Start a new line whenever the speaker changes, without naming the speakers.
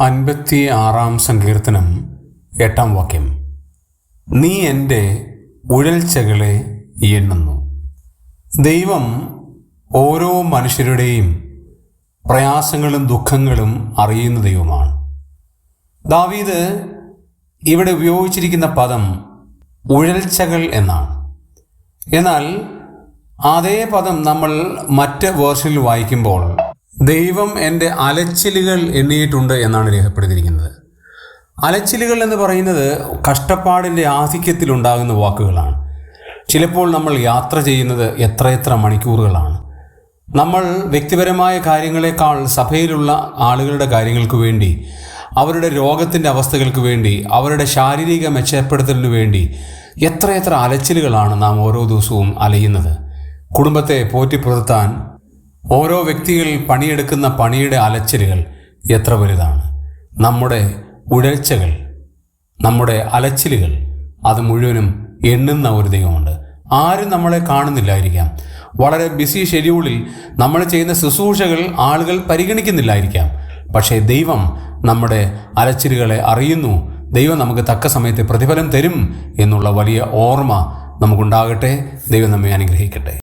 56 സങ്കീർത്തനം 8 വാക്യം. നീ എൻ്റെ ഉഴൽച്ചകളെ എണ്ണുന്നു. ദൈവം ഓരോ മനുഷ്യരുടെയും പ്രയാസങ്ങളും ദുഃഖങ്ങളും അറിയുന്ന ദൈവമാണ്. ദാവീദ് ഇവിടെ ഉപയോഗിച്ചിരിക്കുന്ന പദം ഉഴൽച്ചകൾ എന്നാണ്. എന്നാൽ അതേ പദം നമ്മൾ മറ്റ് വേർഷനിൽ വായിക്കുമ്പോൾ ദൈവം എൻ്റെ അലച്ചിലുകൾ എണ്ണിയിട്ടുണ്ട് എന്നാണ് രേഖപ്പെടുത്തിയിരിക്കുന്നത്. അലച്ചിലുകൾ എന്ന് പറയുന്നത് കഷ്ടപ്പാടിൻ്റെ ആധിക്യത്തിലുണ്ടാകുന്ന വാക്കുകളാണ്. ചിലപ്പോൾ നമ്മൾ യാത്ര ചെയ്യുന്നത് എത്രയെത്ര മണിക്കൂറുകളാണ്. നമ്മൾ വ്യക്തിപരമായ കാര്യങ്ങളെക്കാൾ സഭയിലുള്ള ആളുകളുടെ കാര്യങ്ങൾക്ക് വേണ്ടി, അവരുടെ രോഗത്തിൻ്റെ അവസ്ഥകൾക്ക് വേണ്ടി, അവരുടെ ശാരീരിക മെച്ചപ്പെടുത്തലിനു വേണ്ടി എത്രയെത്ര അലച്ചിലുകളാണ് നാം ഓരോ ദിവസവും അലയുന്നത്. കുടുംബത്തെ പോറ്റിപ്പുലർത്താൻ ഓരോ വ്യക്തികൾ പണിയെടുക്കുന്ന പണിയുടെ അലച്ചിലുകൾ എത്ര വലുതാണ്. നമ്മുടെ ഉഴൽച്ചകൾ, നമ്മുടെ അലച്ചിലുകൾ, അത് മുഴുവനും എണ്ണുന്ന ഒരു ദൈവമുണ്ട്. ആരും നമ്മളെ കാണുന്നില്ലായിരിക്കാം. വളരെ ബിസി ഷെഡ്യൂളിൽ നമ്മൾ ചെയ്യുന്ന ശുശ്രൂഷകൾ ആളുകൾ പരിഗണിക്കുന്നില്ലായിരിക്കാം. പക്ഷേ ദൈവം നമ്മുടെ അലച്ചിലുകളെ അറിയുന്നു. ദൈവം നമുക്ക് തക്ക സമയത്ത് പ്രതിഫലം തരും എന്നുള്ള വലിയ ഓർമ്മ നമുക്കുണ്ടാകട്ടെ. ദൈവം നമ്മെ അനുഗ്രഹിക്കട്ടെ.